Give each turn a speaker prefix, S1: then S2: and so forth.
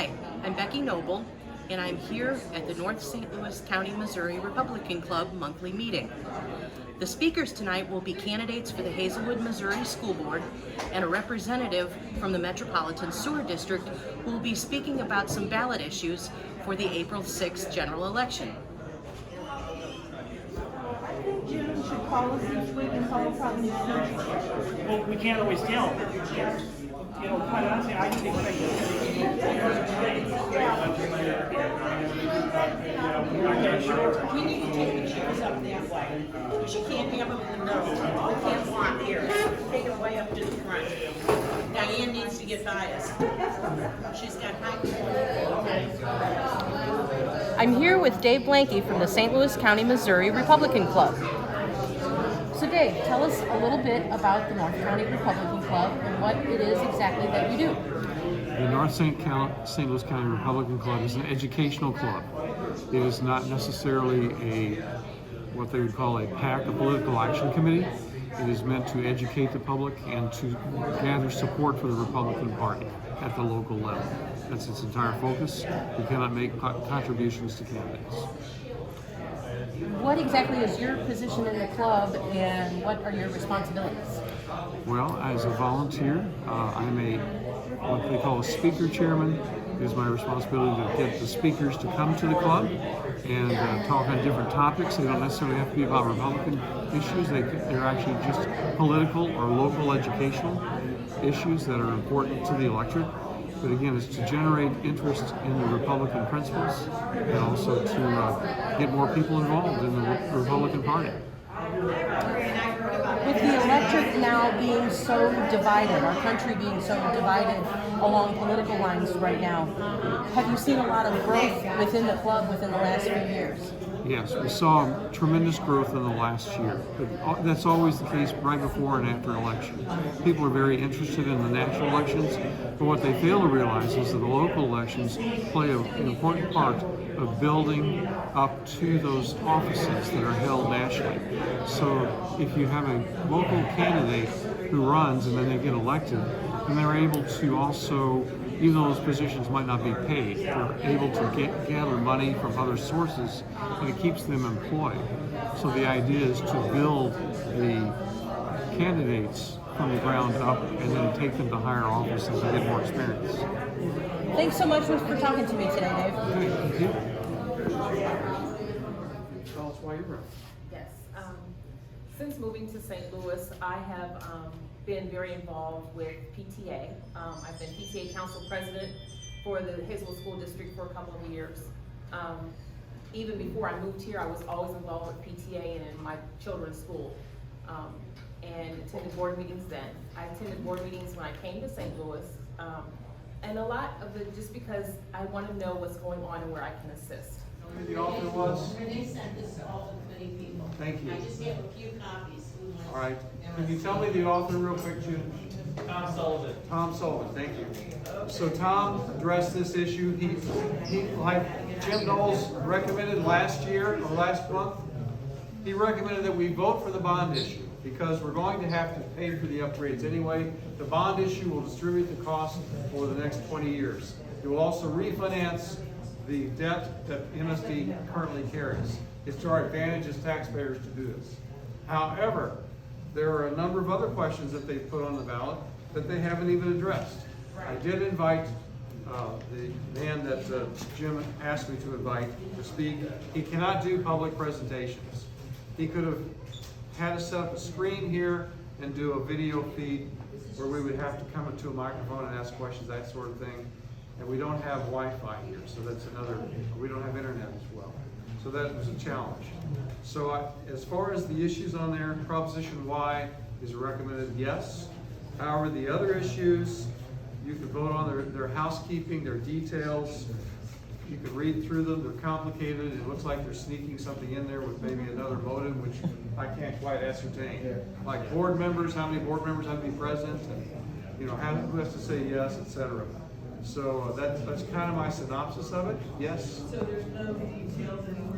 S1: Hi, I'm Becky Noble, and I'm here at the North St. Louis County, Missouri Republican Club monthly meeting. The speakers tonight will be candidates for the Hazelwood, Missouri School Board and a representative from the Metropolitan Sewer District who will be speaking about some ballot issues for the April 6th general election.
S2: I think Jim should call us each week and tell us how many students.
S3: Well, we can't always tell. You know, quite honestly, I didn't expect
S2: We need to take the chairs up that way, because you can't have them in the middle. We can't walk here. Take it way up to the front. Diane needs to get by us. She's got high.
S1: I'm here with Dave Blanke from the St. Louis County, Missouri Republican Club. So Dave, tell us a little bit about the North County Republican Club and what it is exactly that you do.
S4: The North St. Louis County Republican Club is an educational club. It is not necessarily what they would call a PAC, a political action committee. It is meant to educate the public and to gather support for the Republican Party at the local level. That's its entire focus. We cannot make contributions to candidates.
S1: What exactly is your position in the club and what are your responsibilities?
S4: Well, as a volunteer, I'm what they call a speaker chairman. It is my responsibility to get the speakers to come to the club and talk on different topics. They don't necessarily have to be about Republican issues. They're actually just political or local educational issues that are important to the electorate. But again, it's to generate interest in the Republican principles and also to get more people involved in the Republican Party.
S1: With the electorate now being so divided, our country being so divided along political lines right now, have you seen a lot of growth within the club within the last few years?
S4: Yes, we saw tremendous growth in the last year, but that's always the case right before and after elections. People are very interested in the national elections, but what they fail to realize is that the local elections play an important part of building up to those offices that are held nationally. So if you have a local candidate who runs and then they get elected, then they're able to also, even though those positions might not be paid, they're able to gather money from other sources and it keeps them employed. So the idea is to build the candidates from the ground up and then take them to higher offices and get more experience.
S1: Thanks so much for talking to me today, Dave.
S4: Okay, thank you. Tell us why you're running.
S5: Yes. Since moving to St. Louis, I have been very involved with PTA. I've been PTA Council President for the Hazelwood School District for a couple of years. Even before I moved here, I was always involved with PTA and in my children's school, and attended board meetings then. I attended board meetings when I came to St. Louis, and a lot of it just because I want to know what's going on and where I can assist.
S4: Who the author was?
S6: Renee sent this to all the committee people.
S4: Thank you.
S6: I just have a few copies.
S4: All right. Can you tell me the author real quick, Jim?
S3: Tom Sullivan.
S4: Tom Sullivan, thank you. So Tom addressed this issue. He like Jim Knowles recommended last year or last month, he recommended that we vote for the bond issue because we're going to have to pay for the upgrades anyway. The bond issue will distribute the cost over the next 20 years. It will also refinance the debt that MSD currently carries. It's to our advantage as taxpayers to do this. However, there are a number of other questions that they've put on the ballot that they haven't even addressed. I did invite the man that Jim asked me to invite to speak. He cannot do public presentations. He could have had us set up a screen here and do a video feed where we would have to come into a microphone and ask questions, that sort of thing. And we don't have Wi-Fi here, so that's another, we don't have internet as well. So that was a challenge. So as far as the issues on there, Proposition Y is recommended yes. However, the other issues, you could vote on their housekeeping, their details. You could read through them, they're complicated. It looks like they're sneaking something in there with maybe another motive, which I can't quite ascertain. Like board members, how many board members have to be present, and who has to say yes, etc. So that's kind of my synopsis of it. Yes?
S2: So there's no details anymore.